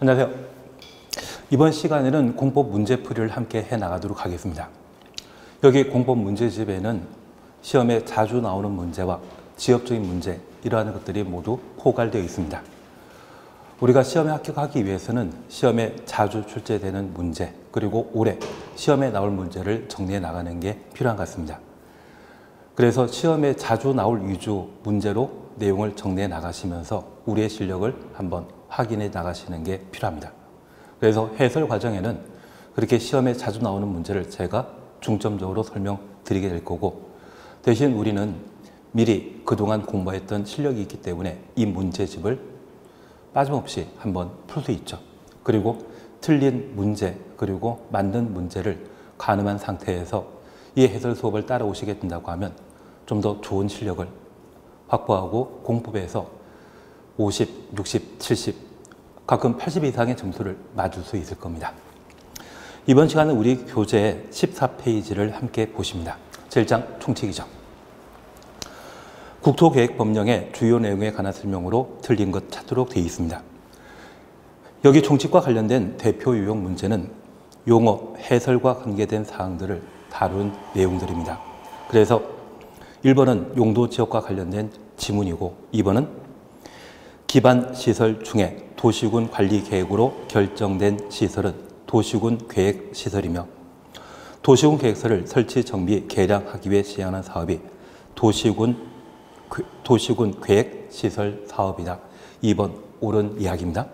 안녕하세요. 이번 시간에는 공법 문제풀이를 함께 해나가도록 하겠습니다. 여기 공법 문제집에는 시험에 자주 나오는 문제와 지역적인 문제, 이러한 것들이 모두 포괄되어 있습니다. 우리가 시험에 합격하기 위해서는 시험에 자주 출제되는 문제, 그리고 올해 시험에 나올 문제를 정리해 나가는 게 필요한 것 같습니다. 그래서 시험에 자주 나올 위주 문제로 내용을 정리해 나가시면서 우리의 실력을 한번 확인해 나가시는 게 필요합니다. 그래서 해설 과정에는 그렇게 시험에 자주 나오는 문제를 제가 중점적으로 설명드리게 될 거고, 대신 우리는 미리 그동안 공부했던 실력이 있기 때문에 이 문제집을 빠짐없이 한번 풀 수 있죠. 그리고 틀린 문제, 그리고 맞는 문제를 가늠한 상태에서 이 해설 수업을 따라오시게 된다고 하면 좀 더 좋은 실력을 확보하고 공법에서 50, 60, 70, 가끔 80 이상의 점수를 맞을 수 있을 겁니다. 이번 시간은 우리 교재 14페이지를 함께 보십니다. 제1장 총칙이죠. 국토계획법령의 주요 내용에 관한 설명으로 틀린 것 찾도록 되어 있습니다. 여기 총칙과 관련된 대표 유형 문제는 용어, 해설과 관계된 사항들을 다룬 내용들입니다. 그래서 1번은 용도 지역과 관련된 지문이고, 2번은 기반 시설 중에 도시군 관리 계획으로 결정된 시설은 도시군 계획 시설이며, 도시군 계획서를 설치, 정비, 개량하기 위해 시행하는 사업이 도시군 계획 시설 사업이다. 2번 옳은 이야기입니다.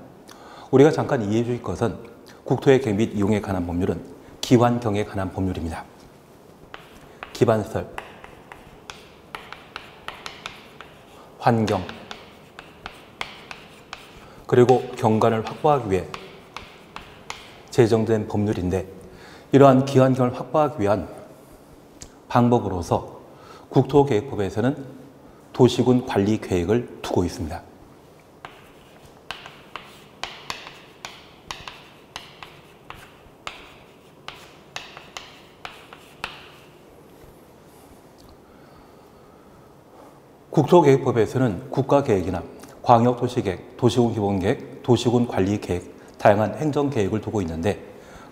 우리가 잠깐 이해해 줄 것은 국토의 계획 및 이용에 관한 법률은 기환경에 관한 법률입니다. 기반시설, 환경, 그리고 경관을 확보하기 위해 제정된 법률인데, 이러한 기환경을 확보하기 위한 방법으로서 국토계획법에서는 도시군 관리 계획을 두고 있습니다. 국토계획법에서는 국가계획이나 광역도시계획, 도시군 기본계획, 도시군 관리계획, 다양한 행정계획을 두고 있는데,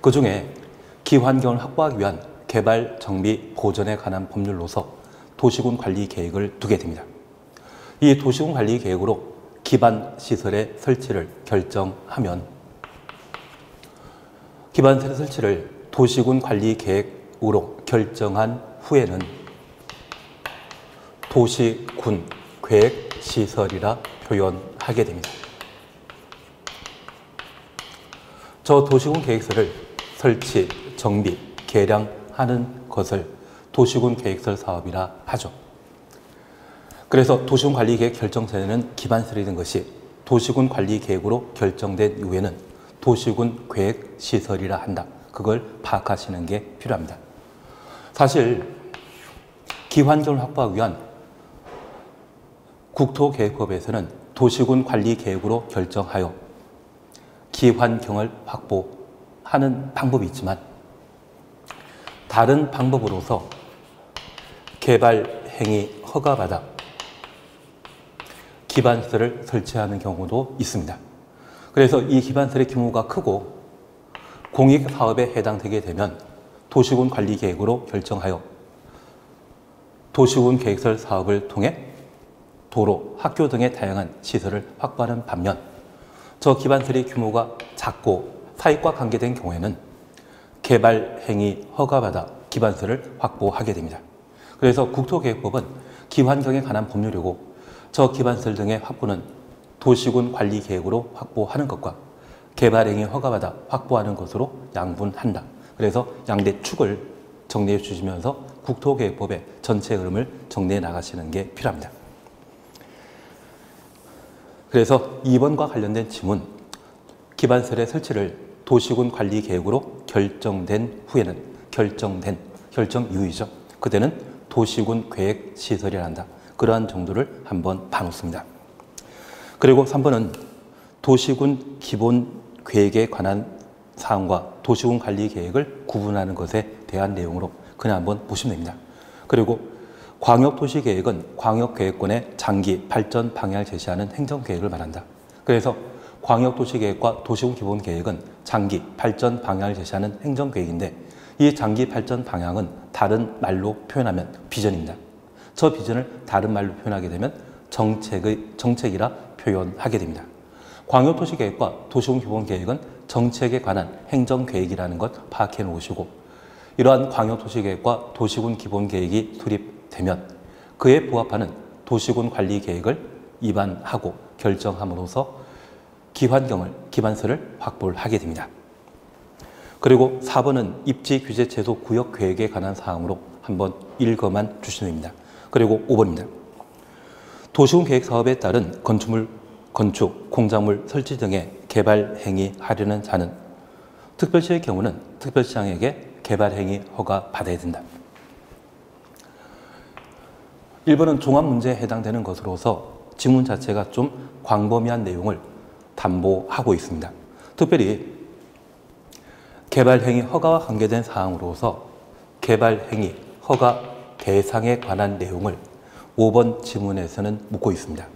그 중에 기환경을 확보하기 위한 개발, 정비, 보전에 관한 법률로서 도시군 관리계획을 두게 됩니다. 이 도시군 관리계획으로 기반시설의 설치를 결정하면, 기반시설 설치를 도시군 관리계획으로 결정한 후에는 도시군 계획시설이라 표현하게 됩니다. 저 도시군 계획서를 설치, 정비, 개량하는 것을 도시군 계획설 사업이라 하죠. 그래서 도시군 관리계획 결정전에는 기반시설이 된 것이 도시군 관리계획으로 결정된 이후에는 도시군 계획시설이라 한다. 그걸 파악하시는 게 필요합니다. 사실 기환경을 확보하기 위한 국토계획법에서는 도시군 관리계획으로 결정하여 기환경을 확보하는 방법이 있지만, 다른 방법으로서 개발행위 허가받아 기반시설을 설치하는 경우도 있습니다. 그래서 이 기반시설의 규모가 크고 공익사업에 해당되게 되면 도시군 관리계획으로 결정하여 도시군 계획설 사업을 통해 도로, 학교 등의 다양한 시설을 확보하는 반면, 저 기반시설의 규모가 작고 사익과 관계된 경우에는 개발행위 허가받아 기반시설을 확보하게 됩니다. 그래서 국토계획법은 기환경에 관한 법률이고, 저 기반시설 등의 확보는 도시군 관리계획으로 확보하는 것과 개발행위 허가받아 확보하는 것으로 양분한다. 그래서 양대 축을 정리해 주시면서 국토계획법의 전체 흐름을 정리해 나가시는 게 필요합니다. 그래서 2번과 관련된 지문, 기반시설의 설치를 도시군 관리계획으로 결정된 후에는 결정 이후이죠. 그때는 도시군 계획시설이라 한다. 그러한 정도를 한번 봐놓습니다. 그리고 3번은 도시군 기본계획에 관한 사항과 도시군 관리계획을 구분하는 것에 대한 내용으로 그냥 한번 보시면 됩니다. 그리고 광역도시계획은 광역계획권의 장기 발전 방향을 제시하는 행정계획을 말한다. 그래서 광역도시계획과 도시군 기본계획은 장기 발전 방향을 제시하는 행정계획인데 이 장기 발전 방향은 다른 말로 표현하면 비전입니다. 저 비전을 다른 말로 표현하게 되면 정책이라 표현하게 됩니다. 광역도시계획과 도시군 기본계획은 정책에 관한 행정계획이라는 것 파악해 놓으시고 이러한 광역도시계획과 도시군 기본계획이 수립되면 그에 부합하는 도시군 관리계획을 입안하고 결정함으로써 기반서를 확보를 하게 됩니다. 그리고 4번은 입지 규제 제도 구역 계획에 관한 사항으로 한번 읽어만 주시면 됩니다. 그리고 5번입니다. 도시군 계획 사업에 따른 건축물 건축, 공작물 설치 등의 개발 행위하려는 자는 특별시의 경우는 특별시장에게 개발 행위 허가 받아야 된다. 1번은 종합 문제에 해당되는 것으로서 지문 자체가 좀 광범위한 내용을 담보하고 있습니다. 특별히 개발행위 허가와 관계된 사항으로서 개발행위 허가 대상에 관한 내용을 5번 지문에서는 묻고 있습니다.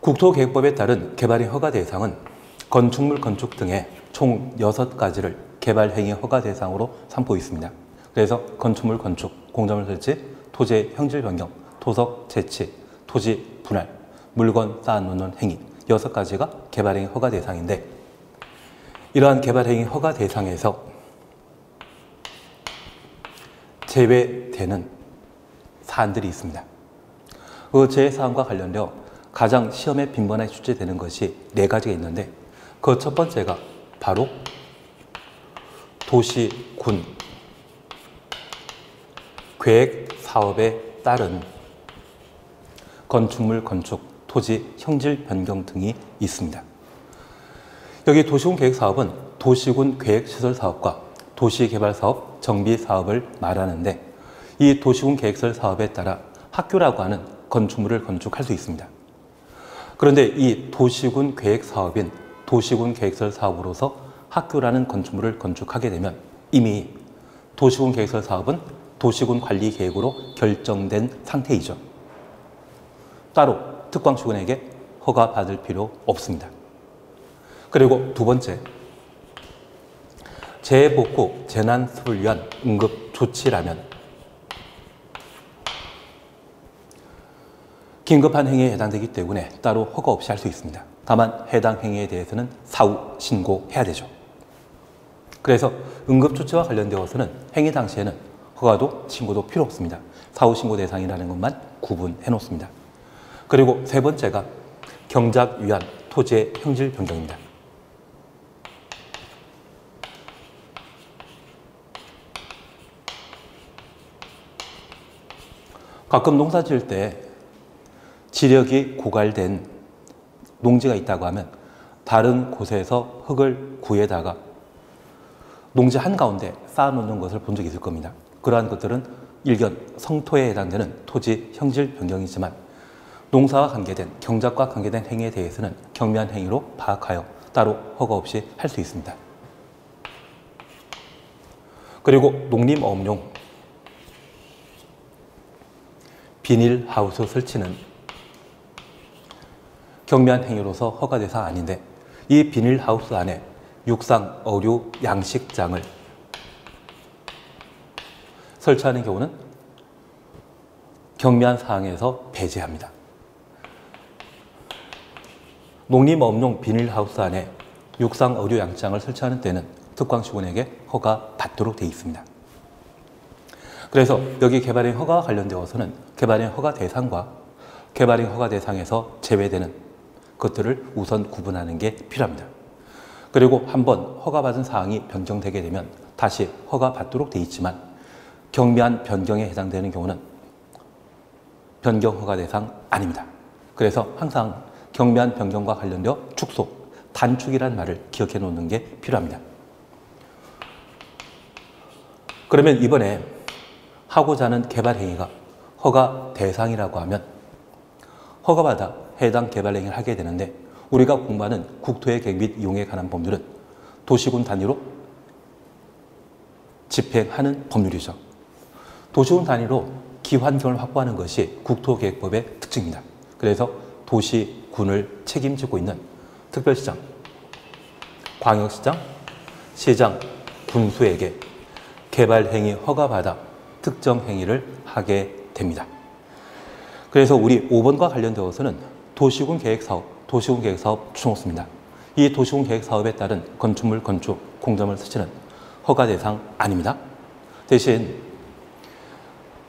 국토계획법에 따른 개발행위 허가 대상은 건축물 건축 등의 총 6가지를 개발행위 허가 대상으로 삼고 있습니다. 그래서 건축물 건축, 공작물 설치, 토지의 형질 변경, 토석 채취, 토지 분할, 물건 쌓아놓는 행위 6가지가 개발행위 허가 대상인데 이러한 개발행위 허가 대상에서 제외되는 사안들이 있습니다. 그 제외사항과 관련되어 가장 시험에 빈번하게 출제되는 것이 4가지가 있는데 그 첫 번째가 바로 도시군 계획 사업에 따른 건축물 건축, 토지 형질 변경 등이 있습니다. 여기 도시군 계획 사업은 도시군 계획 시설 사업과 도시개발 사업, 정비 사업을 말하는데 이 도시군 계획설 사업에 따라 학교라고 하는 건축물을 건축할 수 있습니다. 그런데 이 도시군 계획 사업인 도시군 계획설 사업으로서 학교라는 건축물을 건축하게 되면 이미 도시군 계획설 사업은 도시군 관리 계획으로 결정된 상태이죠. 따로 특광시군에게 허가받을 필요 없습니다. 그리고 두 번째, 재해복구, 재난수를 위한 응급조치라면 긴급한 행위에 해당되기 때문에 따로 허가 없이 할 수 있습니다. 다만 해당 행위에 대해서는 사후 신고해야 되죠. 그래서 응급조치와 관련되어서는 행위 당시에는 허가도 신고도 필요 없습니다. 사후 신고 대상이라는 것만 구분해 놓습니다. 그리고 세 번째가 경작 위한 토지의 형질 변경입니다. 가끔 농사 지을 때 지력이 고갈된 농지가 있다고 하면 다른 곳에서 흙을 구해다가 농지 한가운데 쌓아놓는 것을 본 적이 있을 겁니다. 그러한 것들은 일견 성토에 해당되는 토지 형질 변경이지만 농사와 관계된 경작과 관계된 행위에 대해서는 경미한 행위로 파악하여 따로 허가 없이 할 수 있습니다. 그리고 농림어업용 비닐하우스 설치는 경미한 행위로서 허가 대상 아닌데 이 비닐하우스 안에 육상, 어류, 양식장을 설치하는 경우는 경미한 사항에서 배제합니다. 농림업용 비닐하우스 안에 육상, 어류, 양식장을 설치하는 때는 특광시군에게 허가 받도록 되어 있습니다. 그래서 여기 개발행 허가와 관련되어서는 개발행 허가 대상과 개발행 허가 대상에서 제외되는 것들을 우선 구분하는 게 필요합니다. 그리고 한번 허가받은 사항이 변경되게 되면 다시 허가받도록 되어 있지만 경미한 변경에 해당되는 경우는 변경 허가 대상 아닙니다. 그래서 항상 경미한 변경과 관련되어 축소, 단축이라는 말을 기억해 놓는 게 필요합니다. 그러면 이번에 하고자 하는 개발 행위가 허가 대상이라고 하면 허가받아 해당 개발 행위를 하게 되는데 우리가 공부하는 국토의 계획 및 이용에 관한 법률은 도시군 단위로 집행하는 법률이죠. 도시군 단위로 기환경을 확보하는 것이 국토계획법의 특징입니다. 그래서 도시군을 책임지고 있는 특별시장, 광역시장, 시장, 군수에게 개발행위 허가받아 특정 행위를 하게 됩니다. 그래서 우리 5번과 관련되어서는 도시군계획사업, 도시군계획사업 추천없습니다. 이 도시군계획사업에 따른 건축물 건축, 공점을 설치는 허가 대상 아닙니다. 대신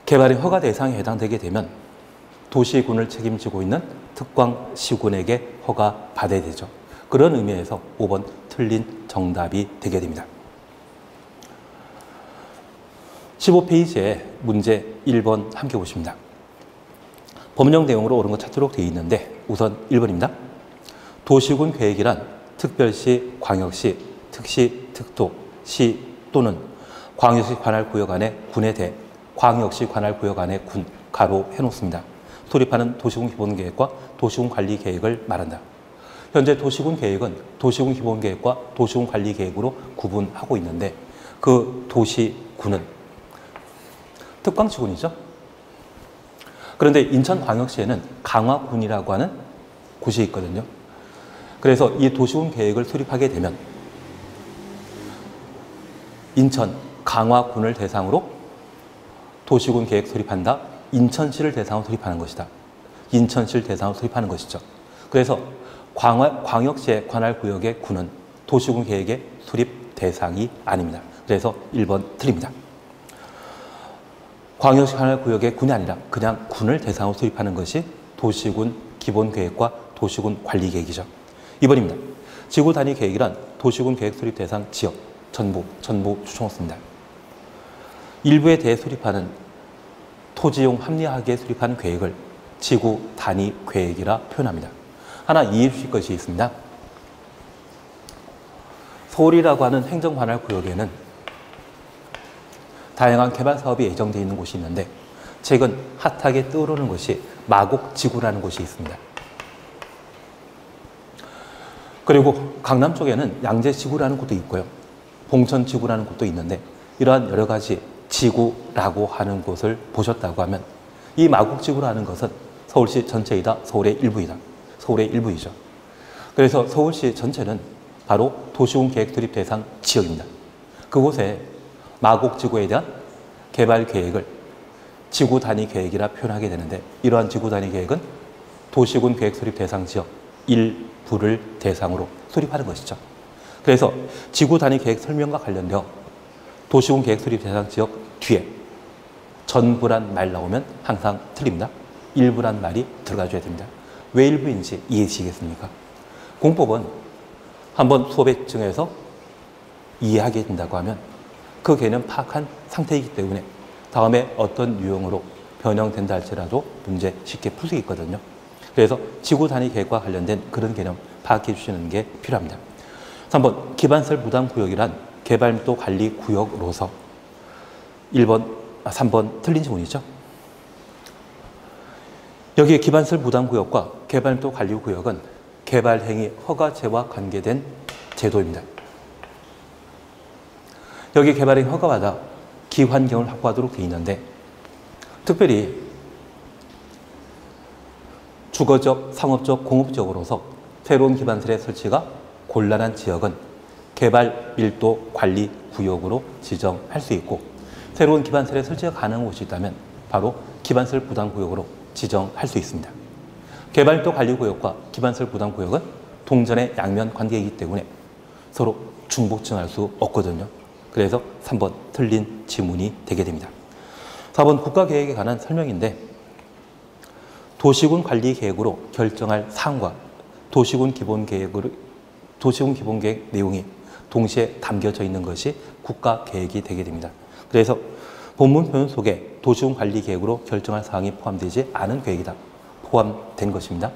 개발의 허가 대상에 해당되게 되면 도시군을 책임지고 있는 특광시군에게 허가받아야 되죠. 그런 의미에서 5번 틀린 정답이 되게 됩니다. 15페이지에 문제 1번 함께 보십니다. 법령 내용으로 옳은 것 찾도록 되어 있는데 우선 1번입니다. 도시군 계획이란 특별시, 광역시, 특시, 특도, 시 또는 광역시 관할구역 안에 군에 대 광역시 관할구역 안에 군 가로 해놓습니다. 수립하는 도시군 기본계획과 도시군 관리계획을 말한다. 현재 도시군 계획은 도시군 기본계획과 도시군 관리계획으로 구분하고 있는데 그 도시군은 특광시군이죠. 그런데 인천광역시에는 강화군이라고 하는 곳이 있거든요. 그래서 이 도시군 계획을 수립하게 되면 인천, 강화군을 대상으로 도시군 계획 수립한다. 인천시를 대상으로 수립하는 것이다. 인천시를 대상으로 수립하는 것이죠. 그래서 광역시의 관할구역의 군은 도시군 계획의 수립 대상이 아닙니다. 그래서 1번 틀립니다. 광역시 관할구역의 군이 아니라 그냥 군을 대상으로 수립하는 것이 도시군 기본계획과 도시군 관리계획이죠. 2번입니다. 지구 단위 계획이란 도시군 계획 수립 대상 지역, 전부 추천없습니다. 일부에 대해 수립하는 토지용 합리화하게 수립한 계획을 지구 단위 계획이라 표현합니다. 하나 이해해 주실 것이 있습니다. 서울이라고 하는 행정관할구역에는 다양한 개발 사업이 예정되어 있는 곳이 있는데 최근 핫하게 떠오르는 것이 마곡지구라는 곳이 있습니다. 그리고 강남 쪽에는 양재지구라는 곳도 있고요. 봉천지구라는 곳도 있는데 이러한 여러 가지 지구라고 하는 곳을 보셨다고 하면 이 마곡지구라는 것은 서울시 전체이다. 서울의 일부이다. 서울의 일부이죠. 그래서 서울시 전체는 바로 도시군 계획 수립 대상 지역입니다. 그곳에 마곡지구에 대한 개발 계획을 지구 단위 계획이라 표현하게 되는데 이러한 지구 단위 계획은 도시군 계획 수립 대상 지역 일부를 대상으로 수립하는 것이죠. 그래서 지구 단위 계획 설명과 관련되어 도시군 계획 수립 대상 지역 뒤에 전부란 말 나오면 항상 틀립니다. 일부란 말이 들어가줘야 됩니다. 왜 일부인지 이해하시겠습니까? 공법은 한번 수업에 증해서 이해하게 된다고 하면 그 개념 파악한 상태이기 때문에 다음에 어떤 유형으로 변형된다 할지라도 문제 쉽게 풀 수 있거든요. 그래서 지구 단위 계획과 관련된 그런 개념 파악해 주시는 게 필요합니다. 3번 기반설 부담구역이란 개발밀도 관리 구역으로서 3번 틀린 지문이죠. 여기에 기반설 부담구역과 개발밀도 관리 구역은 개발행위 허가제와 관계된 제도입니다. 여기 개발행위 허가받아 기환경을 확보하도록 되어 있는데 특별히 주거적, 상업적, 공업적으로서 새로운 기반설의 설치가 곤란한 지역은 개발 밀도 관리 구역으로 지정할 수 있고 새로운 기반설의 설치가 가능한 곳이 있다면 바로 기반설 부담구역으로 지정할 수 있습니다. 개발 밀도 관리 구역과 기반설 부담구역은 동전의 양면 관계이기 때문에 서로 중복증할 수 없거든요. 그래서 3번 틀린 지문이 되게 됩니다. 4번 국가계획에 관한 설명인데 도시군 관리계획으로 결정할 사항과 도시군 기본계획 내용이 동시에 담겨져 있는 것이 국가계획이 되게 됩니다. 그래서 본문 표현 속에 도시군 관리계획으로 결정할 사항이 포함되지 않은 계획이다. 포함된 것입니다.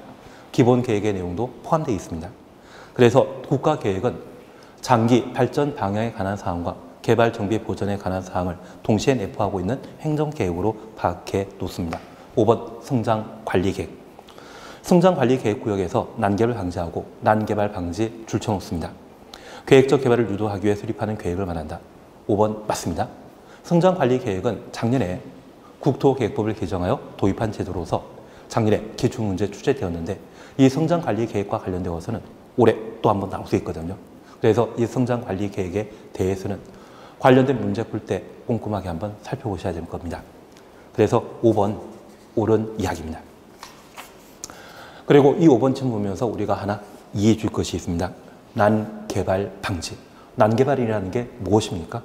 기본계획의 내용도 포함되어 있습니다. 그래서 국가계획은 장기 발전 방향에 관한 사항과 개발 정비 보전에 관한 사항을 동시에 내포하고 있는 행정계획으로 파악해 놓습니다. 5번 성장관리계획. 성장관리계획구역에서 난개발 방지하고 난개발 방지 줄쳐놓습니다. 계획적 개발을 유도하기 위해 수립하는 계획을 말한다. 5번 맞습니다. 성장관리계획은 작년에 국토계획법을 개정하여 도입한 제도로서 작년에 기출문제 출제되었는데 이 성장관리계획과 관련되어서는 올해 또 한 번 나올 수 있거든요. 그래서 이 성장관리 계획에 대해서는 관련된 문제 풀 때 꼼꼼하게 한번 살펴보셔야 될 겁니다. 그래서 5번 옳은 이야기입니다. 그리고 이 5번쯤 보면서 우리가 하나 이해해 줄 것이 있습니다. 난개발 방지. 난개발이라는 게 무엇입니까?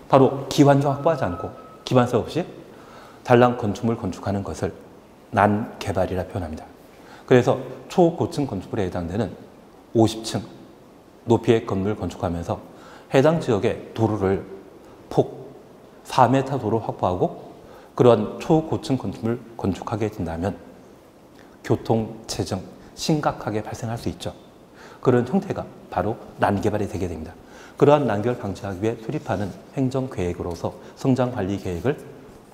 바로 기반조 확보하지 않고 기반서 없이 단랑 건축물 건축하는 것을 난개발이라 표현합니다. 그래서 초고층 건축물에 해당되는 50층 높이의 건물 건축하면서 해당 지역의 도로를 폭 4m 도로 확보하고 그러한 초고층 건축물 건축하게 된다면 교통, 재정 심각하게 발생할 수 있죠. 그런 형태가 바로 난개발이 되게 됩니다. 그러한 난개발 방지하기 위해 수립하는 행정계획으로서 성장관리계획을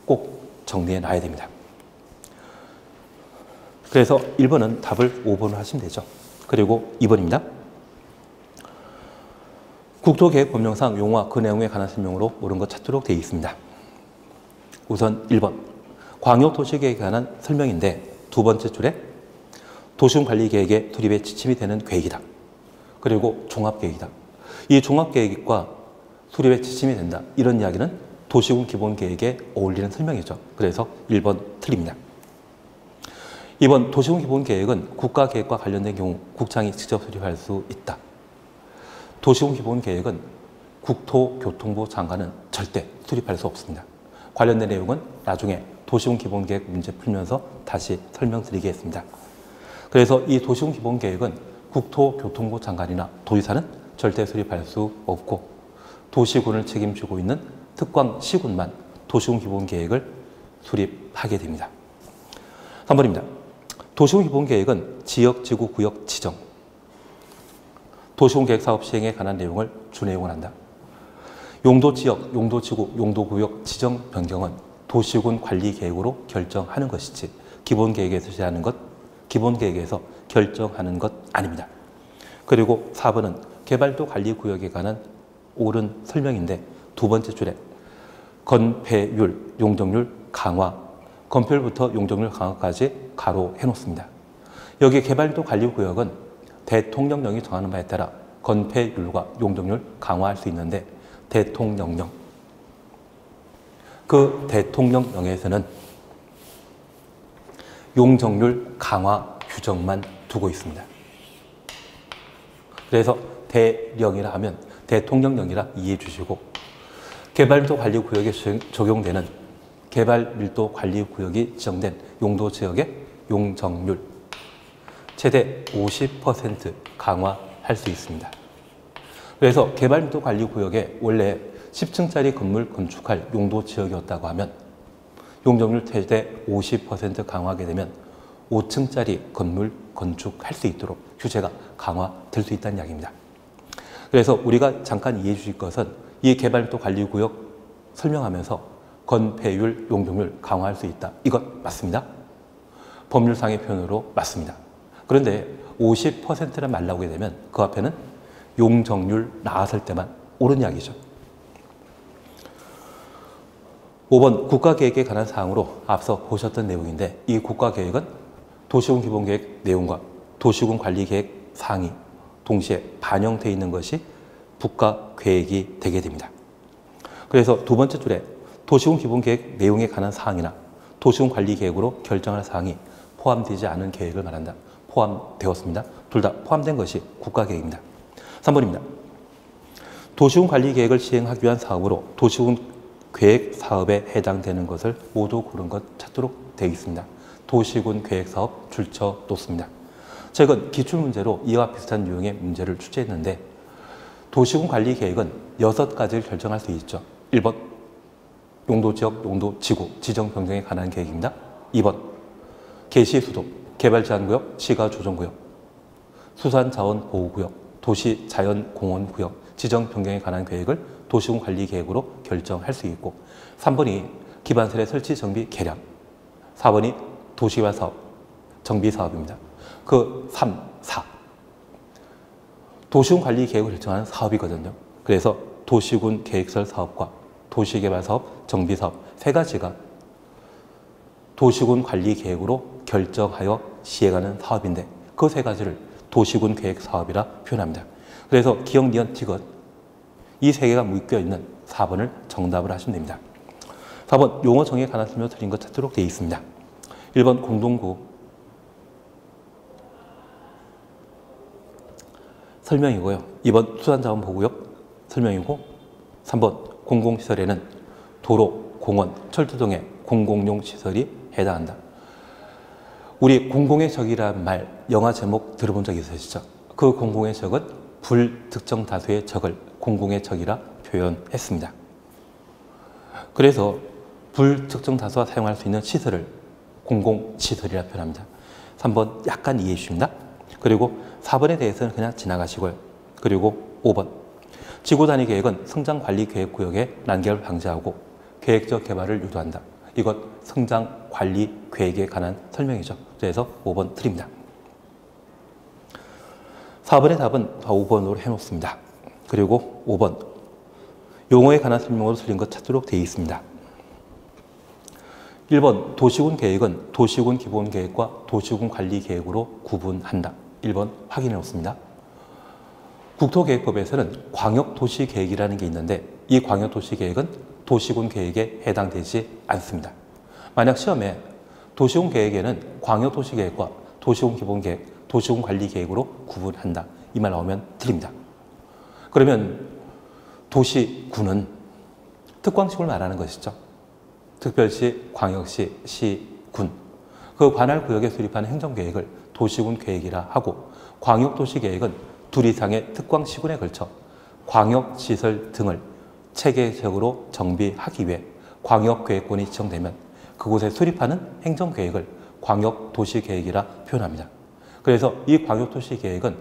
꼭 정리해 놔야 됩니다. 그래서 1번은 답을 5번으로 하시면 되죠. 그리고 2번입니다. 국토계획법령상 용어와 그 내용에 관한 설명으로 옳은 것 찾도록 되어 있습니다. 우선 1번 광역도시계획에 관한 설명인데 두 번째 줄에 도시군관리계획의 수립에 지침이 되는 계획이다. 그리고 종합계획이다. 이 종합계획과 수립에 지침이 된다. 이런 이야기는 도시군 기본계획에 어울리는 설명이죠. 그래서 1번 틀립니다. 2번 도시군 기본계획은 국가계획과 관련된 경우 국장이 직접 수립할 수 있다. 도시군 기본계획은 국토교통부 장관은 절대 수립할 수 없습니다. 관련된 내용은 나중에 도시군 기본계획 문제 풀면서 다시 설명드리겠습니다. 그래서 이 도시군 기본계획은 국토교통부 장관이나 도지사는 절대 수립할 수 없고 도시군을 책임지고 있는 특광시군만 도시군 기본계획을 수립하게 됩니다. 3번입니다. 도시군 기본계획은 지역, 지구, 구역 지정, 도시군 계획사업 시행에 관한 내용을 준내용을 한다. 용도지역, 용도지구, 용도구역 지정 변경은 도시군 관리계획으로 결정하는 것이지 기본계획에서 제시하는 것, 기본계획에서 결정하는 것 아닙니다. 그리고 4번은 개발도 관리구역에 관한 옳은 설명인데 두 번째 줄에 건폐율, 용적률 강화, 건폐율부터 용적률 강화까지 가로해 놓습니다. 여기 개발도 관리구역은 대통령령이 정하는 바에 따라 건폐율과 용적률 강화할 수 있는데 대통령령, 그 대통령령에서는 용적률 강화 규정만 두고 있습니다. 그래서 대령이라 하면 대통령령이라 이해해 주시고 개발밀도 관리구역에 적용되는 개발밀도 관리구역이 지정된 용도지역의 용적률 최대 50% 강화할 수 있습니다. 그래서 개발밀도 관리구역에 원래 10층짜리 건물 건축할 용도지역이었다고 하면 용적률 최대 50% 강화하게 되면 5층짜리 건물 건축할 수 있도록 규제가 강화될 수 있다는 이야기입니다. 그래서 우리가 잠깐 이해해 주실 것은 이 개발밀도 관리구역 설명하면서 건폐율, 용적률 강화할 수 있다. 이것 맞습니다. 법률상의 표현으로 맞습니다. 그런데 50%란 말 나오게 되면 그 앞에는 용적률 나왔을 때만 옳은 이야기죠. 5번 국가계획에 관한 사항으로 앞서 보셨던 내용인데 이 국가계획은 도시군 기본계획 내용과 도시군 관리계획 사항이 동시에 반영되어 있는 것이 국가계획이 되게 됩니다. 그래서 두 번째 줄에 도시군 기본계획 내용에 관한 사항이나 도시군 관리계획으로 결정할 사항이 포함되지 않은 계획을 말한다. 포함되었습니다. 둘 다 포함된 것이 국가계획입니다. 3번입니다. 도시군 관리계획을 시행하기 위한 사업으로 도시군 계획 사업에 해당되는 것을 모두 고른 것 찾도록 되어 있습니다. 도시군 계획 사업 줄쳐 놓습니다. 최근 기출문제로 이와 비슷한 유형의 문제를 출제했는데 도시군 관리 계획은 6가지를 결정할 수 있죠. 1번 용도지역, 용도지구 지정 변경에 관한 계획입니다. 2번 계시수도, 개발제한구역, 시가조정구역, 수산자원보호구역, 도시자연공원구역 지정 변경에 관한 계획을 도시군 관리 계획으로 결정할 수 있고 3번이 기반설의 설치, 정비, 개량 4번이 도시개발 사업, 정비 사업입니다. 그 3, 4 도시군 관리 계획을 결정하는 사업이거든요. 그래서 도시군 계획설 사업과 도시개발 사업, 정비 사업 세 가지가 도시군 관리 계획으로 결정하여 시행하는 사업인데 그 세 가지를 도시군 계획 사업이라 표현합니다. 그래서 기역, 니은, 티귿 이 세 개가 묶여 있는 4번을 정답을 하시면 됩니다. 4번 용어 정의에 관한 설명 드린 것 찾도록 되어 있습니다. 1번 공동구 설명이고요. 2번 수산자원보호구역 설명이고 3번 공공시설에는 도로, 공원, 철도 등의 공공용 시설이 해당한다. 우리 공공의 적이라는 말 영화 제목 들어본 적 있으시죠? 그 공공의 적은 불특정 다수의 적을 공공의 적이라 표현했습니다. 그래서 불특정 다수가 사용할 수 있는 시설을 공공시설이라 표현합니다. 3번 약간 이해해 주십니다. 그리고 4번에 대해서는 그냥 지나가시고요. 그리고 5번 지구단위 계획은 성장관리계획구역의 난개를 방지하고 계획적 개발을 유도한다. 이것 성장관리계획에 관한 설명이죠. 그래서 5번 틀립니다. 4번의 답은 5번으로 해놓습니다. 그리고 5번 용어에 관한 설명으로 틀린 것 찾도록 되어 있습니다. 1번 도시군 계획은 도시군 기본계획과 도시군 관리계획으로 구분한다. 1번 확인해 놓습니다. 국토계획법에서는 광역도시계획이라는 게 있는데 이 광역도시계획은 도시군 계획에 해당되지 않습니다. 만약 시험에 도시군 계획에는 광역도시계획과 도시군 기본계획, 도시군 관리계획으로 구분한다. 이 말 나오면 틀립니다. 그러면 도시군은 특광시군을 말하는 것이죠. 특별시, 광역시, 시, 군. 그 관할 구역에 수립하는 행정계획을 도시군 계획이라 하고 광역도시계획은 둘 이상의 특광시군에 걸쳐 광역시설 등을 체계적으로 정비하기 위해 광역계획권이 지정되면 그곳에 수립하는 행정계획을 광역도시계획이라 표현합니다. 그래서 이 광역도시계획은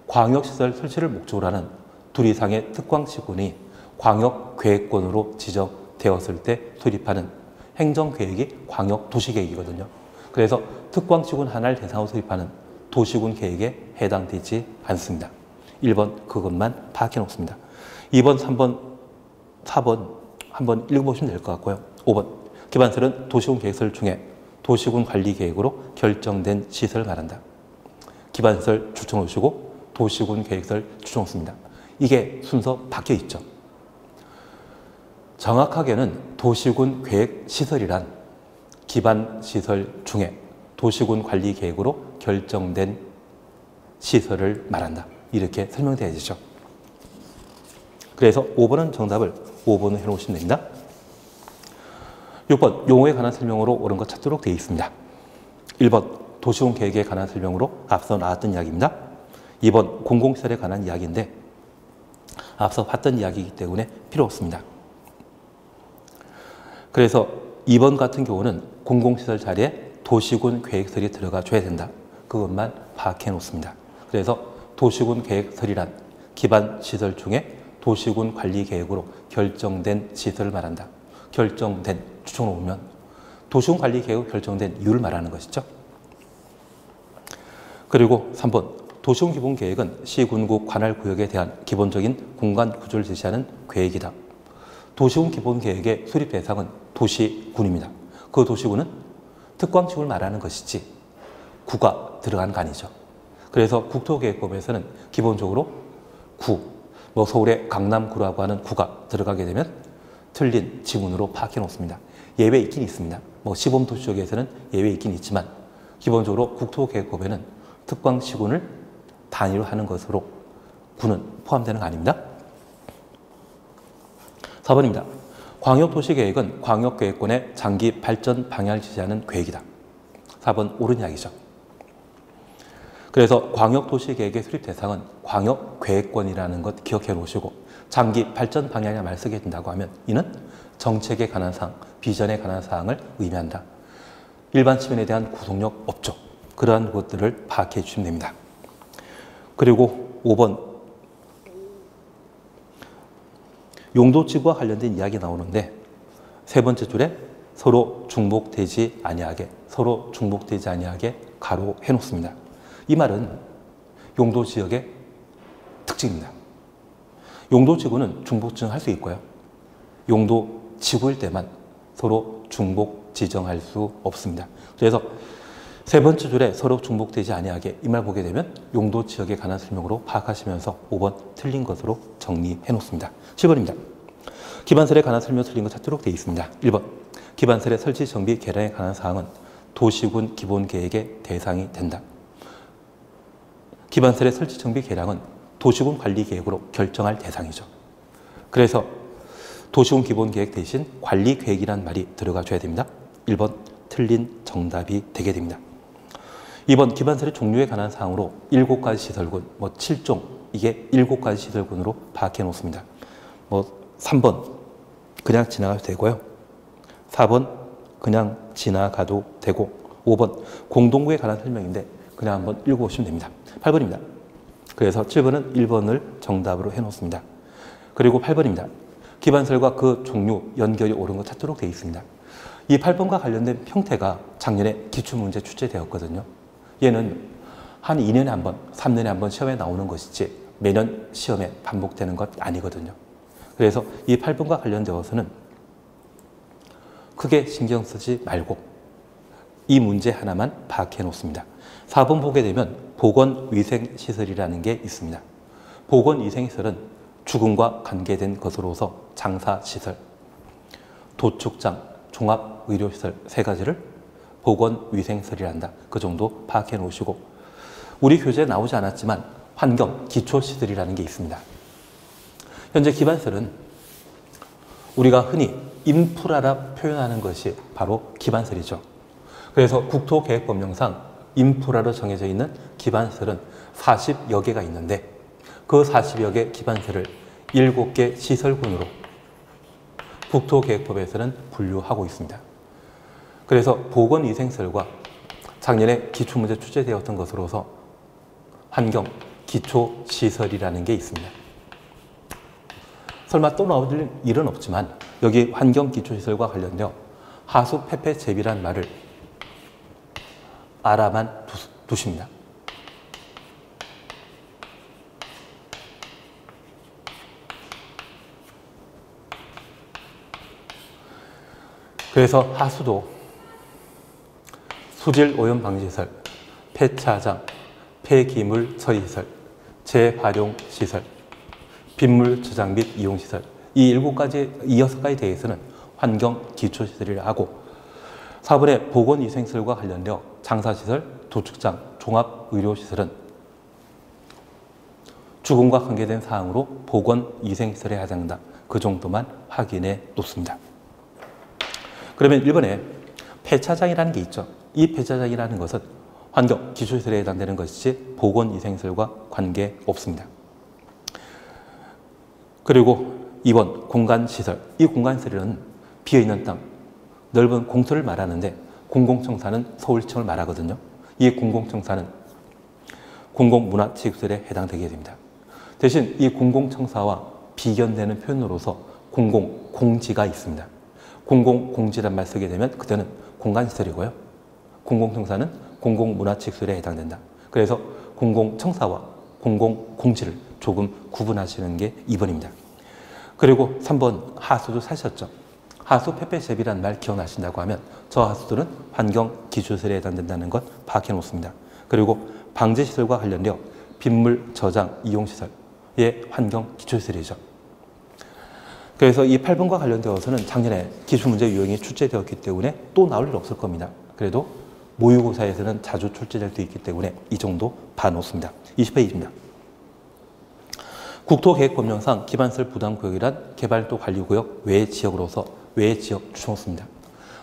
광역시설 설치를 목적으로 하는 둘 이상의 특광시군이 광역계획권으로 지정되었을 때 수립하는 행정계획이 광역도시계획이거든요. 그래서 특광시군 하나를 대상으로 수립하는 도시군 계획에 해당되지 않습니다. 1번 그것만 파악해 놓습니다. 2번, 3번, 4번 한번 읽어보시면 될 것 같고요. 5번 기반설은 도시군 계획설 중에 도시군 관리계획으로 결정된 시설을 말한다. 기반설 추천오시고 도시군 계획설 추천오습니다. 이게 순서 바뀌어 있죠. 정확하게는 도시군 계획 시설이란 기반 시설 중에 도시군 관리 계획으로 결정된 시설을 말한다. 이렇게 설명되어야죠. 그래서 5번은 정답을 5번으로 해놓으시면 됩니다. 6번 용어에 관한 설명으로 옳은 것 찾도록 되어 있습니다. 1번 도시군 계획에 관한 설명으로 앞서 나왔던 이야기입니다. 2번 공공시설에 관한 이야기인데 앞서 봤던 이야기이기 때문에 필요 없습니다. 그래서 2번 같은 경우는 공공시설 자리에 도시군 계획설이 들어가 줘야 된다. 그것만 파악해 놓습니다. 그래서 도시군 계획설이란 기반 시설 중에 도시군 관리 계획으로 결정된 시설을 말한다. 결정된 추천으로 보면 도시군 관리 계획으로 결정된 이유를 말하는 것이죠. 그리고 3번 도시군 기본 계획은 시군구 관할 구역에 대한 기본적인 공간 구조를 제시하는 계획이다. 도시군 기본 계획의 수립 대상은 도시군입니다. 그 도시군은 특광시군을 말하는 것이지 구가 들어간 거 아니죠. 그래서 국토계획법에서는 기본적으로 구, 서울의 강남구라고 하는 구가 들어가게 되면 틀린 지문으로 파악해 놓습니다. 예외 있긴 있습니다. 시범도시 쪽에서는 예외 있긴 있지만 기본적으로 국토계획법에는 특광시군을 단위로 하는 것으로 구는 포함되는 거 아닙니다. 4번입니다. 광역도시계획은 광역계획권의 장기 발전 방향을 지시하는 계획이다. 4번 옳은 이야기죠. 그래서 광역도시계획의 수립 대상은 광역계획권이라는 것 기억해 놓으시고 장기 발전 방향에 말 쓰게 된다고 하면 이는 정책에 관한 사항, 비전에 관한 사항을 의미한다. 일반 시민에 대한 구속력 없죠. 그러한 것들을 파악해 주시면 됩니다. 그리고 5번 용도지구와 관련된 이야기 나오는데 세 번째 줄에 서로 중복되지 아니하게 가로 해놓습니다. 이 말은 용도지역의 특징입니다. 용도지구는 중복 지정할 수 있고요. 용도지구일 때만 서로 중복 지정할 수 없습니다. 그래서 세 번째 줄에 서로 중복되지 아니하게 이 말 보게 되면 용도 지역에 관한 설명으로 파악하시면서 5번 틀린 것으로 정리해 놓습니다. 7번입니다. 기반설에 관한 설명 틀린 것 찾도록 되어 있습니다. 1번 기반설의 설치 정비 개량에 관한 사항은 도시군 기본계획의 대상이 된다. 기반설의 설치 정비 개량은 도시군 관리계획으로 결정할 대상이죠. 그래서 도시군 기본계획 대신 관리계획이란 말이 들어가 줘야 됩니다. 1번 틀린 정답이 되게 됩니다. 2번 기반설의 종류에 관한 사항으로 7가지 시설군, 7종, 이게 7가지 시설군으로 파악해 놓습니다. 3번 그냥 지나가도 되고요. 4번 그냥 지나가도 되고 5번 공동구에 관한 설명인데 그냥 한번 읽어보시면 됩니다. 8번입니다. 그래서 7번은 1번을 정답으로 해놓습니다. 그리고 8번입니다. 기반설과 그 종류, 연결이 옳은 것 찾도록 되어 있습니다. 이 8번과 관련된 형태가 작년에 기출문제 출제되었거든요. 얘는 한 2년에 한 번, 3년에 한 번 시험에 나오는 것이지 매년 시험에 반복되는 것 아니거든요. 그래서 이 8번과 관련되어서는 크게 신경 쓰지 말고 이 문제 하나만 파악해 놓습니다. 4번 보게 되면 보건위생시설이라는 게 있습니다. 보건위생시설은 죽음과 관계된 것으로서 장사시설, 도축장, 종합의료시설 세 가지를 보건위생시설이란다. 그 정도 파악해 놓으시고 우리 교재에 나오지 않았지만 환경, 기초시설이라는 게 있습니다. 현재 기반설은 우리가 흔히 인프라라 표현하는 것이 바로 기반설이죠. 그래서 국토계획법령상 인프라로 정해져 있는 기반설은 40여 개가 있는데 그 40여 개 기반설을 7개 시설군으로 국토계획법에서는 분류하고 있습니다. 그래서 보건위생설과 작년에 기출문제 출제되었던 것으로서 환경, 기초시설이라는 게 있습니다. 설마 또 나올 일은 없지만 여기 환경, 기초시설과 관련되어 하수 폐폐 제비란 말을 알아만 두십니다. 그래서 하수도 수질 오염 방지시설, 폐차장, 폐기물 처리시설, 재활용시설, 빗물 저장 및 이용시설 이 6가지에 대해서는 환경 기초시설이라 하고 4번의 보건위생시설과 관련되어 장사시설, 도축장, 종합의료시설은 죽음과 관계된 사항으로 보건위생시설에 해당한다. 그 정도만 확인해 놓습니다. 그러면 1번에 폐차장이라는 게 있죠. 이 폐차장이라는 것은 환경 기초시설에 해당되는 것이지 보건위생시설과 관계없습니다. 그리고 2번 공간시설. 이 공간시설은 비어있는 땅, 넓은 공터를 말하는데 공공청사는 서울청을 말하거든요. 이 공공청사는 공공문화체육시설에 해당되게 됩니다. 대신 이 공공청사와 비견되는 표현으로서 공공공지가 있습니다. 공공공지란 말 쓰게 되면 그때는 공간시설이고요. 공공청사는 공공문화체육시설에 해당된다. 그래서 공공청사와 공공공지를 조금 구분하시는 게 2번입니다. 그리고 3번 하수도 사셨죠. 하수 폐폐제비란 말 기억나신다고 하면 저 하수들은 환경 기초시설에 해당된다는 것 파악해 놓습니다. 그리고 방제시설과 관련되어 빗물 저장 이용시설의 환경 기초시설이죠. 그래서 이 8번과 관련되어서는 작년에 기출문제 유형이 출제되었기 때문에 또 나올 일 없을 겁니다. 그래도 모의고사에서는 자주 출제될 수 있기 때문에 이 정도 봐놓습니다. 20페이지입니다. 국토계획법령상 기반설 부담구역이란 개발도 관리구역 외 지역으로서 외 지역 주놓습니다.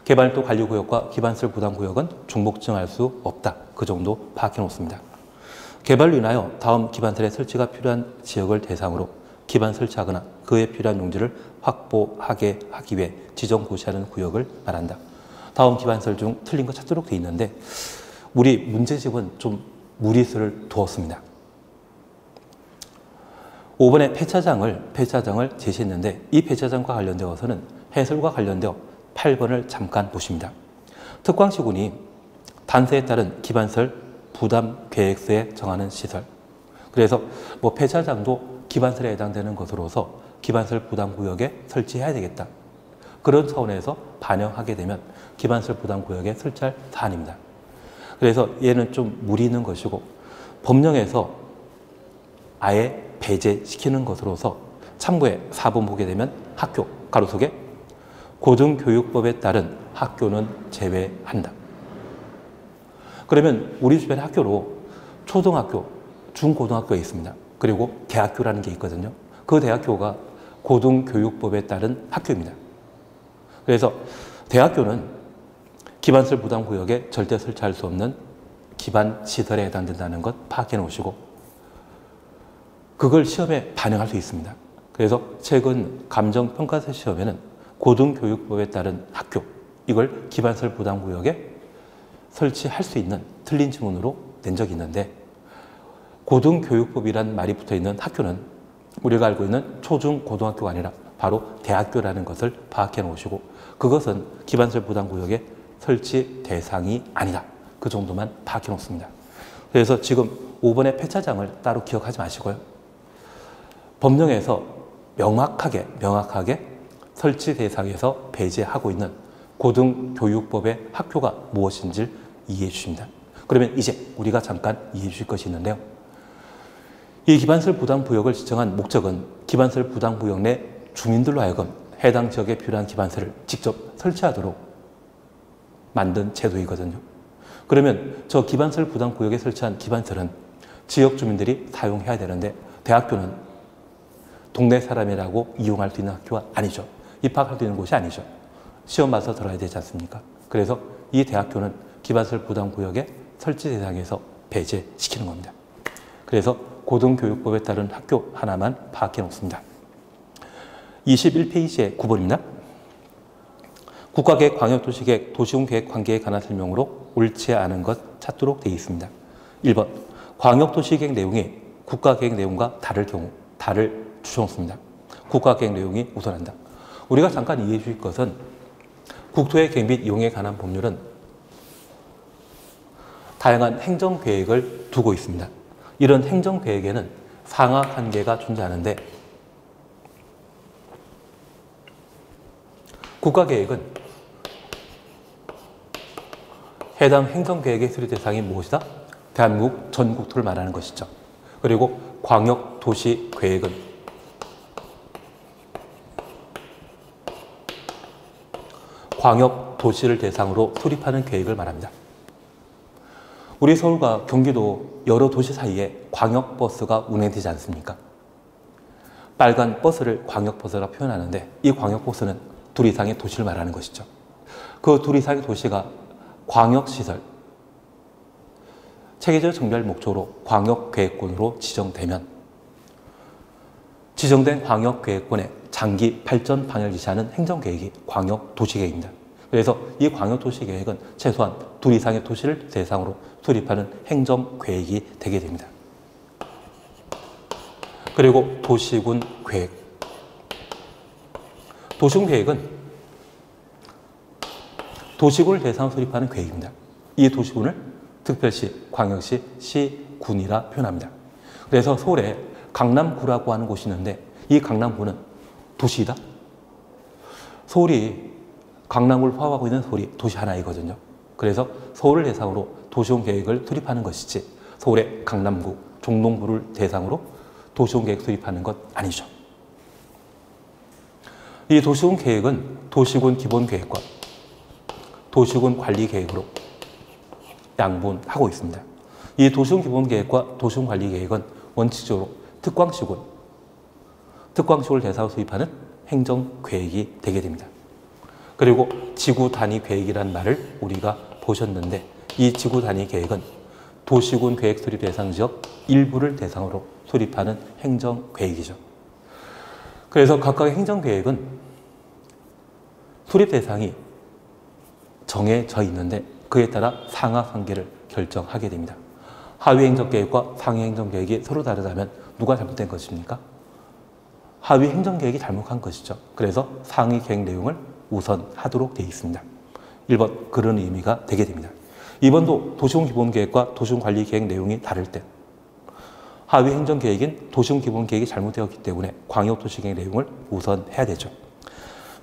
개발도 관리구역과 기반설 부담구역은 중복정할 수 없다. 그 정도 파악해 놓습니다. 개발로 인하여 다음 기반설의 설치가 필요한 지역을 대상으로 기반 설치하거나 그에 필요한 용지를 확보하게 하기 위해 지정 고시하는 구역을 말한다. 다음 기반설 중 틀린 거 찾도록 되어 있는데 우리 문제집은 좀 무리수를 두었습니다. 5번에 폐차장을 제시했는데 이 폐차장과 관련되어서는 해설과 관련되어 8번을 잠깐 보십니다. 특광시군이 단서에 따른 기반설 부담 계획서에 정하는 시설. 그래서 폐차장도 기반설에 해당되는 것으로서 기반설 부담구역에 설치해야 되겠다. 그런 차원에서 반영하게 되면 기반설 부담구역에 설치할 사안입니다. 그래서 얘는 좀 무리 있는 것이고 법령에서 아예 배제시키는 것으로서 참고에 4번 보게 되면 학교, 가로속에 고등교육법에 따른 학교는 제외한다. 그러면 우리 주변의 학교로 초등학교, 중고등학교가 있습니다. 그리고 대학교라는 게 있거든요. 그 대학교가 고등교육법에 따른 학교입니다. 그래서 대학교는 기반시설 부담구역에 절대 설치할 수 없는 기반시설에 해당된다는 것 파악해 놓으시고 그걸 시험에 반영할 수 있습니다. 그래서 최근 감정평가세 시험에는 고등교육법에 따른 학교, 이걸 기반시설 부담구역에 설치할 수 있는 틀린 지문으로 낸 적이 있는데 고등교육법이란 말이 붙어있는 학교는 우리가 알고 있는 초중 고등학교가 아니라 바로 대학교라는 것을 파악해 놓으시고 그것은 기반시설 부담구역의 설치 대상이 아니다. 그 정도만 파악해 놓습니다. 그래서 지금 5번의 폐차장을 따로 기억하지 마시고요. 법령에서 명확하게 설치 대상에서 배제하고 있는 고등교육법의 학교가 무엇인지를 이해해 주십니다. 그러면 이제 우리가 잠깐 이해해 주실 것이 있는데요. 이 기반시설 부담구역을 지정한 목적은 기반시설 부담구역 내 주민들로 하여금 해당 지역에 필요한 기반시설을 직접 설치하도록 만든 제도이거든요. 그러면 저 기반시설 부담구역에 설치한 기반시설은 지역 주민들이 사용해야 되는데 대학교는 동네 사람이라고 이용할 수 있는 학교가 아니죠. 입학할 수 있는 곳이 아니죠. 시험 봐서 들어야 되지 않습니까? 그래서 이 대학교는 기반시설 부담구역의 설치 대상에서 배제시키는 겁니다. 그래서 고등교육법에 따른 학교 하나만 파악해 놓습니다. 21페이지의 9번입니다. 국가계획, 광역도시계획, 도시군계획 관계에 관한 설명으로 옳지 않은 것 찾도록 되어 있습니다. 1번, 광역도시계획 내용이 국가계획 내용과 다를 경우, 다를 주셔놓습니다. 국가계획 내용이 우선한다. 우리가 잠깐 이해해 주실 것은 국토의 계획 및 이용에 관한 법률은 다양한 행정계획을 두고 있습니다. 이런 행정계획에는 상하관계가 존재하는데 국가계획은 해당 행정계획의 수립 대상이 무엇이다? 대한민국 전 국토를 말하는 것이죠. 그리고 광역도시계획은 광역도시를 대상으로 수립하는 계획을 말합니다. 우리 서울과 경기도 여러 도시 사이에 광역버스가 운행되지 않습니까? 빨간 버스를 광역버스라고 표현하는데 이 광역버스는 둘 이상의 도시를 말하는 것이죠. 그 둘 이상의 도시가 광역시설, 체계적 정비할 목적으로 광역계획권으로 지정되면 지정된 광역계획권의 장기 발전 방향을 지시하는 행정계획이 광역도시계획입니다. 그래서 이 광역도시계획은 최소한 둘 이상의 도시를 대상으로 수립하는 행정계획이 되게 됩니다. 그리고 도시군계획. 도시군계획은 도시군을 대상으로 수립하는 계획입니다. 이 도시군을 특별시, 광역시, 시, 군이라 표현합니다. 그래서 서울에 강남구라고 하는 곳이 있는데 이 강남구는 도시이다? 서울이 강남구를 포함하고 있는 서울이 도시 하나이거든요. 그래서 서울을 대상으로 도시군 계획을 수립하는 것이지 서울의 강남구, 종동구를 대상으로 도시군 계획 수립하는 것 아니죠. 이 도시군 계획은 도시군 기본계획과 도시군 관리계획으로 양분하고 있습니다. 이 도시군 기본계획과 도시군 관리계획은 원칙적으로 특광시군을 대상으로 수립하는 행정계획이 되게 됩니다. 그리고 지구단위계획이라는 말을 우리가 보셨는데 이 지구단위계획은 도시군 계획 수립 대상 지역 일부를 대상으로 수립하는 행정계획이죠. 그래서 각각의 행정계획은 수립 대상이 정해져 있는데 그에 따라 상하관계를 결정하게 됩니다. 하위 행정계획과 상위 행정계획이 서로 다르다면 누가 잘못된 것입니까? 하위 행정계획이 잘못한 것이죠. 그래서 상위 계획 내용을 우선하도록 되어 있습니다. 1번 그런 의미가 되게 됩니다. 2번도 도시군 기본계획과 도시군 관리계획 내용이 다를 때 하위 행정계획인 도시군 기본계획이 잘못되었기 때문에 광역도시계획 내용을 우선해야 되죠.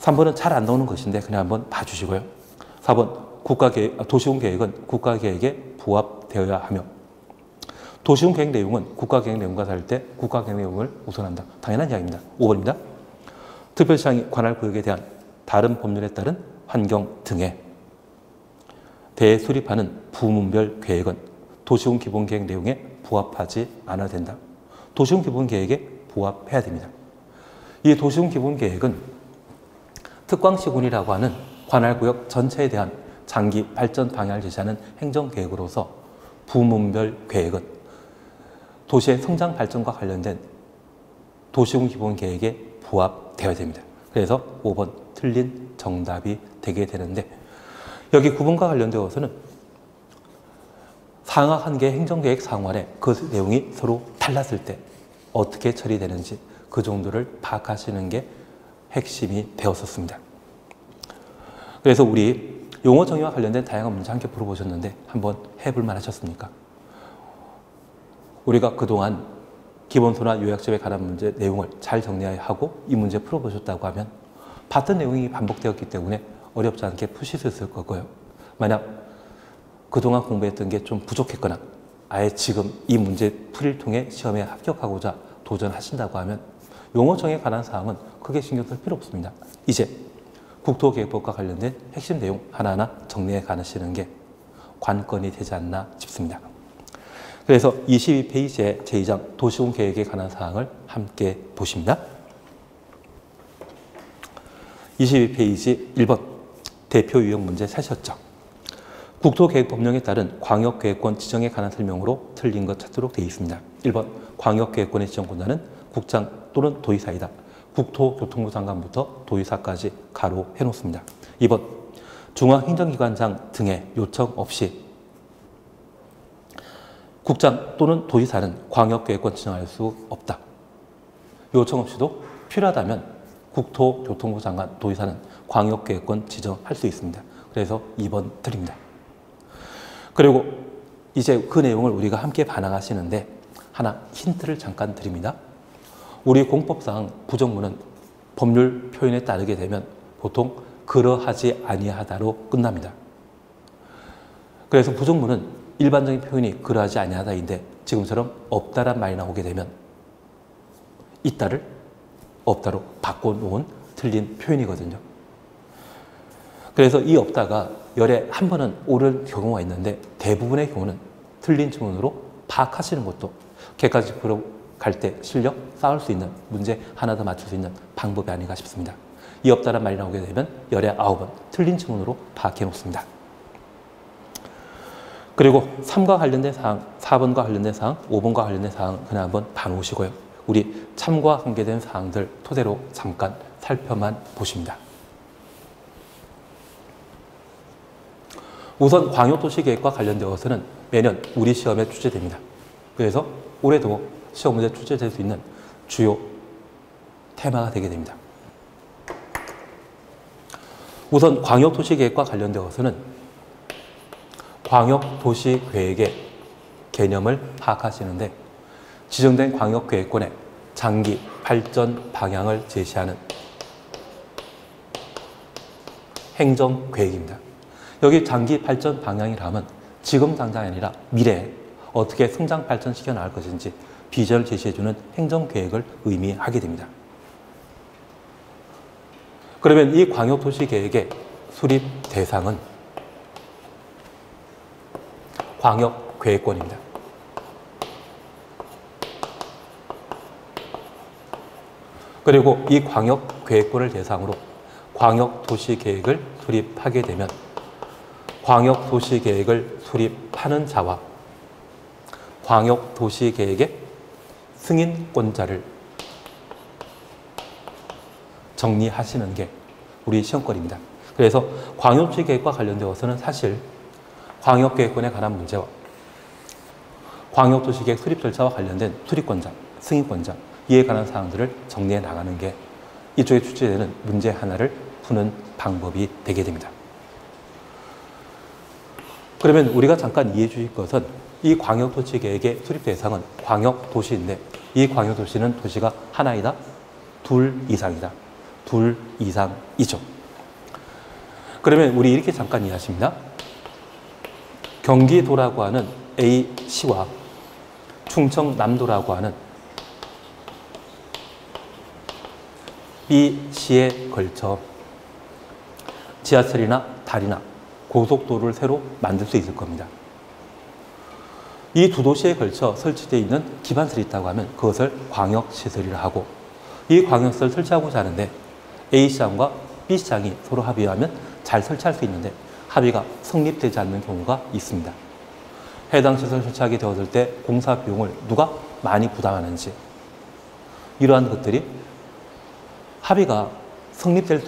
3번은 잘 안 나오는 것인데 그냥 한번 봐주시고요. 4번 도시군 계획은 국가계획에 부합되어야 하며 도시군 계획 내용은 국가계획 내용과 다를 때 국가계획 내용을 우선한다. 당연한 이야기입니다. 5번입니다. 특별시장이 관할 구역에 대한 다른 법률에 따른 환경 등에 대해 수립하는 부문별 계획은 도시군 기본계획 내용에 부합하지 않아야 된다. 도시군 기본계획에 부합해야 됩니다. 이 도시군 기본계획은 특광시군이라고 하는 관할구역 전체에 대한 장기 발전 방향을 제시하는 행정계획으로서 부문별 계획은 도시의 성장 발전과 관련된 도시군 기본계획에 부합되어야 됩니다. 그래서 5번 틀린 정답이 되게 되는데 여기 구분과 관련되어서는 상하 한 개의 행정계획 상환에 그 내용이 서로 달랐을 때 어떻게 처리되는지 그 정도를 파악하시는 게 핵심이 되었었습니다. 그래서 우리 용어 정의와 관련된 다양한 문제 함께 풀어보셨는데 한번 해볼 만하셨습니까? 우리가 그동안 기본소나 요약집에 관한 문제 내용을 잘 정리하고 이 문제 풀어보셨다고 하면 봤던 내용이 반복되었기 때문에 어렵지 않게 푸실 수 있을 거고요. 만약 그동안 공부했던 게 좀 부족했거나 아예 지금 이 문제 풀이를 통해 시험에 합격하고자 도전하신다고 하면 용어 정의에 관한 사항은 크게 신경 쓸 필요 없습니다. 이제 국토계획법과 관련된 핵심 내용 하나하나 정리해 가시는 게 관건이 되지 않나 싶습니다. 그래서 22페이지의 제2장 도시군 계획에 관한 사항을 함께 보십니다. 22페이지 1번 대표 유형 문제 사셨죠? 국토계획법령에 따른 광역계획권 지정에 관한 설명으로 틀린 것 찾도록 되어 있습니다. 1번 광역계획권의 지정권자는 국장 또는 도의사이다. 국토교통부 장관부터 도의사까지 가로 해놓습니다. 2번 중앙행정기관장 등의 요청 없이 국장 또는 도의사는 광역계획권 지정할 수 없다. 요청 없이도 필요하다면 국토교통부 장관, 도의사는 광역계획권 지정할 수 있습니다. 그래서 2번 드립니다. 그리고 이제 그 내용을 우리가 함께 반항하시는데 하나 힌트를 잠깐 드립니다. 우리 공법상 부정문은 법률 표현에 따르게 되면 보통 그러하지 아니하다로 끝납니다. 그래서 부정문은 일반적인 표현이 그러하지 아니하다인데 지금처럼 없다란 말이 나오게 되면 있다를 없다로 바꿔놓은 틀린 표현이거든요. 그래서 이 없다가 열에 한 번은 옳은 경우가 있는데 대부분의 경우는 틀린 지문으로 파악하시는 것도 객관식으로 갈 때 실력 쌓을 수 있는 문제 하나 더 맞출 수 있는 방법이 아닌가 싶습니다. 이 없다란 말이 나오게 되면 열에 9번 틀린 지문으로 파악해 놓습니다. 그리고 3과 관련된 사항, 4번과 관련된 사항, 5번과 관련된 사항 그냥 한번 봐놓으시고요. 우리 참고와 관계된 사항들 토대로 잠깐 살펴만 보십니다. 우선 광역도시계획과 관련되어서는 매년 우리 시험에 출제됩니다. 그래서 올해도 시험 문제 출제될 수 있는 주요 테마가 되게 됩니다. 우선 광역도시계획과 관련되어서는 광역도시계획의 개념을 파악하시는데 지정된 광역계획권의 장기 발전 방향을 제시하는 행정계획입니다. 여기 장기 발전 방향이라면 지금 당장이 아니라 미래에 어떻게 성장 발전시켜 나갈 것인지 비전을 제시해주는 행정계획을 의미하게 됩니다. 그러면 이 광역도시계획의 수립 대상은 광역계획권입니다. 그리고 이 광역계획권을 대상으로 광역도시계획을 수립하게 되면 광역도시계획을 수립하는 자와 광역도시계획의 승인권자를 정리하시는 게 우리 시험권입니다. 그래서 광역도시계획과 관련되어서는 사실 광역계획권에 관한 문제와 광역도시계획 수립 절차와 관련된 수립권자, 승인권자 이에 관한 사항들을 정리해 나가는 게 이쪽에 출제되는 문제 하나를 푸는 방법이 되게 됩니다. 그러면 우리가 잠깐 이해해 주실 것은 이 광역도시계획의 수립 대상은 광역도시인데 이 광역도시는 도시가 하나이다, 둘 이상이다, 둘 이상이죠. 그러면 우리 이렇게 잠깐 이해하십니다. 경기도라고 하는 A시와 충청남도라고 하는 B시에 걸쳐 지하철이나 다리나 고속도로를 새로 만들 수 있을 겁니다. 이 두 도시에 걸쳐 설치되어 있는 기반시설이 있다고 하면 그것을 광역시설이라 하고, 이 광역시설을 설치하고자 하는데 A시장과 B시장이 서로 합의하면 잘 설치할 수 있는데 합의가 성립되지 않는 경우가 있습니다. 해당 시설 설치하게 되었을 때 공사 비용을 누가 많이 부담하는지, 이러한 것들이 합의가 성립될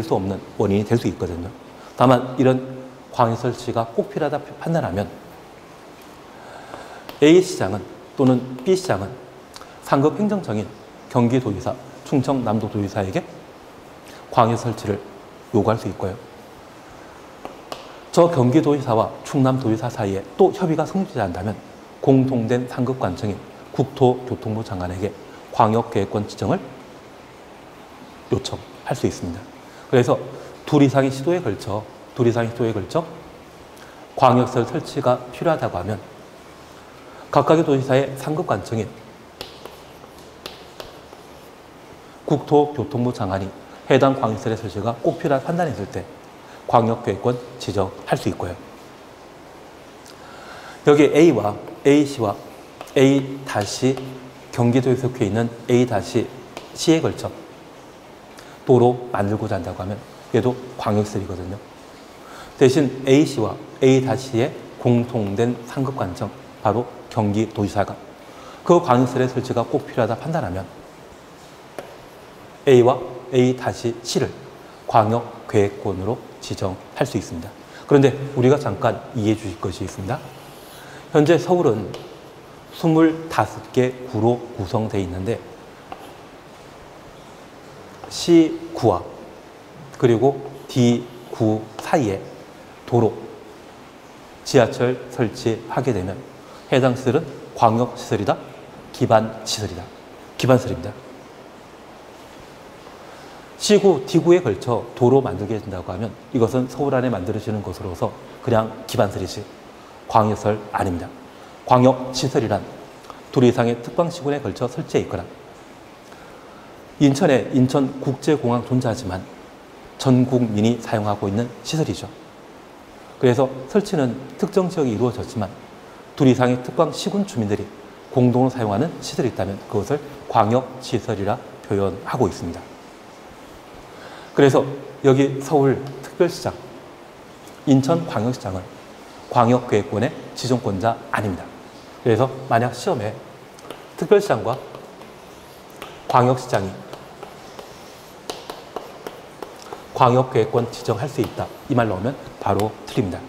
수 없는 원인이 될 수 있거든요. 다만 이런 광역시설 설치가 꼭 필요하다 판단하면 A시장은 또는 B시장은 상급 행정청인 경기도지사, 충청남도도지사에게 광역시설 설치를 요구할 수 있고요. 저 경기도지사와 충남도지사 사이에 또 협의가 성립되지 않는다면 공통된 상급관청인 국토교통부 장관에게 광역계획권 지정을 요청할 수 있습니다. 그래서 둘 이상의 시도에 걸쳐 광역시설 설치가 필요하다고 하면 각각의 도지사의 상급관청인 국토교통부 장관이 해당 광역시설의 설치가 꼭 필요하다 판단했을 때 광역계획권 지정할 수 있고요. 여기 A시와 A- 경기도에 속해 있는 A-C에 걸쳐 도로 만들고자 한다고 하면 얘도 광역시설이거든요. 대신 A시와 A-C의 공통된 상급관청, 바로 경기도지사가 그 광역시설의 설치가 꼭 필요하다 판단하면 A와 A-C를 광역계획권으로 지정할 수 있습니다. 그런데 우리가 잠깐 이해해 주실 것이 있습니다. 현재 서울은 25개 구로 구성되어 있는데 C9와 그리고 D9 사이에 도로, 지하철 설치하게 되면 해당 시설은 광역시설이다, 기반시설입니다. C9, D9에 걸쳐 도로 만들게 된다고 하면 이것은 서울 안에 만들어지는 것으로서 그냥 기반시설이지 광역시설 아닙니다. 광역시설이란 둘 이상의 특방시군에 걸쳐 설치해 있거나 인천에 인천국제공항 존재하지만 전 국민이 사용하고 있는 시설이죠. 그래서 설치는 특정 지역에 이루어졌지만 둘 이상의 특방시군 주민들이 공동으로 사용하는 시설이 있다면 그것을 광역시설이라 표현하고 있습니다. 그래서 여기 서울특별시장, 인천광역시장은 광역계획권의 지정권자 아닙니다. 그래서 만약 시험에 특별시장과 광역시장이 광역계획권 지정할 수 있다, 이 말 나오면 바로 틀립니다.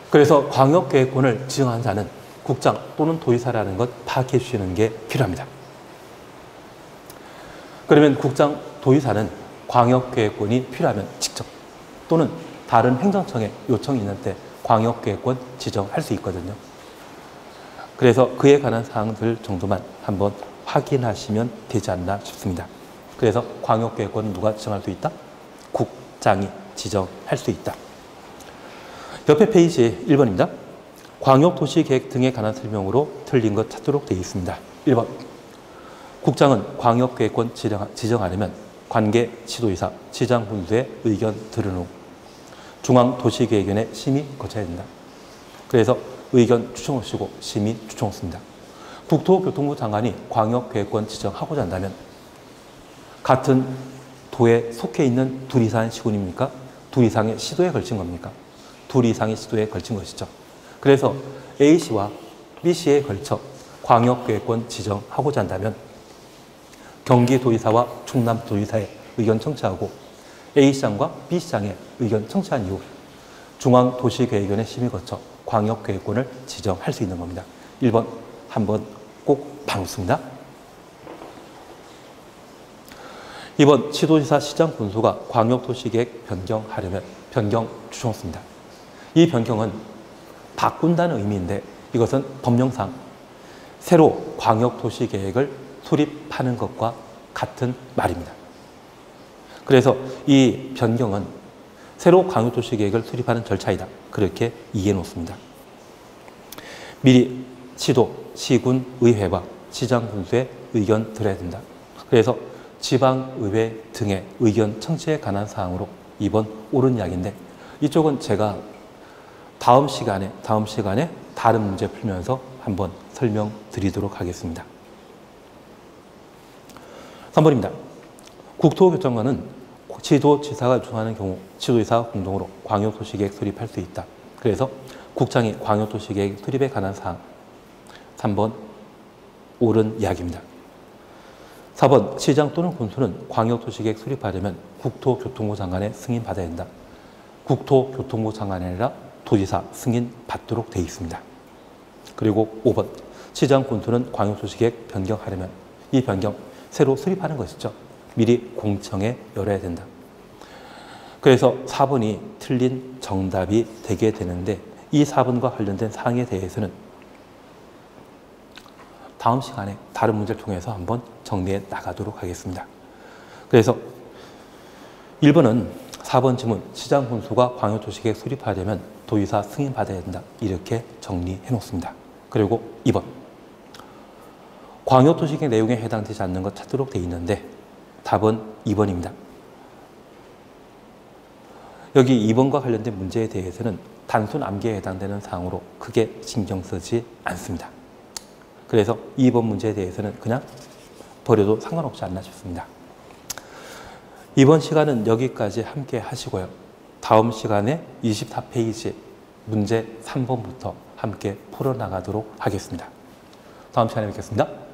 그래서 광역계획권을 지정한 자는 국장 또는 도지사라는 것 파악해 주시는 게 필요합니다. 그러면 국장, 도지사는 광역계획권이 필요하면 직접 또는 다른 행정청에 요청이 있는 때 광역계획권 지정할 수 있거든요. 그래서 그에 관한 사항들 정도만 한번 확인하시면 되지 않나 싶습니다. 그래서 광역계획권은 누가 지정할 수 있다? 국장이 지정할 수 있다. 옆에 페이지 1번입니다. 광역도시계획 등에 관한 설명으로 틀린 것 찾도록 되어 있습니다. 1번. 국장은 광역계획권 지정하려면 관계 시도지사, 시장 군수의 의견 들은 후 중앙도시계획위원회 심의 거쳐야 된다. 그래서 의견 추천하시고 심의 추천했습니다. 국토교통부 장관이 광역계획권 지정하고자 한다면 같은 도에 속해 있는 둘 이상의 시군입니까? 둘 이상의 시도에 걸친 겁니까? 둘 이상의 시도에 걸친 것이죠. 그래서 A시와 B시에 걸쳐 광역계획권 지정하고자 한다면 경기도지사와 충남도지사의 의견 청취하고 A시장과 B시장의 의견 청취한 이후 중앙도시계획위원회 심의 거쳐 광역계획권을 지정할 수 있는 겁니다. 1번 한번 꼭 봐놓습니다. 2번 시도지사, 시장 군수가 광역도시계획 변경하려면 변경 추천했습니다. 이 변경은 바꾼다는 의미인데 이것은 법령상 새로 광역도시계획을 수립하는 것과 같은 말입니다. 그래서 이 변경은 새로 광역도시계획을 수립하는 절차이다. 그렇게 이해해 놓습니다. 미리 시도, 시군, 의회와 시장, 군수의 의견 들어야 된다. 그래서 지방의회 등의 의견 청취에 관한 사항으로 이번 옳은 이야기인데 이쪽은 제가 다음 시간에 다른 문제 풀면서 한번 설명드리도록 하겠습니다. 3번입니다. 국토교통관은 지도지사가 주관하는 경우 지도지사와 공동으로 광역도시계획 수립할 수 있다. 그래서 국장이 광역도시계획 수립에 관한 사항 3번 옳은 이야기입니다. 4번 시장 또는 군수는 광역도시계획 수립하려면 국토교통부 장관의 승인 받아야 된다. 국토교통부 장관이 아니라 도지사 승인 받도록 되어 있습니다. 그리고 5번 시장 군수는 광역도시계획 변경하려면 이 변경 새로 수립하는 것이죠. 미리 공청회 열어야 된다. 그래서 4번이 틀린 정답이 되게 되는데 이 4번과 관련된 사항에 대해서는 다음 시간에 다른 문제를 통해서 한번 정리해 나가도록 하겠습니다. 그래서 1번은 4번 지문 시장 군수가 광역도시계획 수립하려면 도지사 승인 받아야 된다. 이렇게 정리해 놓습니다. 그리고 2번 광역도시계획 내용에 해당되지 않는 것 찾도록 되어 있는데 답은 2번입니다. 여기 2번과 관련된 문제에 대해서는 단순 암기에 해당되는 사항으로 크게 신경 쓰지 않습니다. 그래서 2번 문제에 대해서는 그냥 버려도 상관없지 않나 싶습니다. 이번 시간은 여기까지 함께 하시고요. 다음 시간에 24페이지 문제 3번부터 함께 풀어나가도록 하겠습니다. 다음 시간에 뵙겠습니다.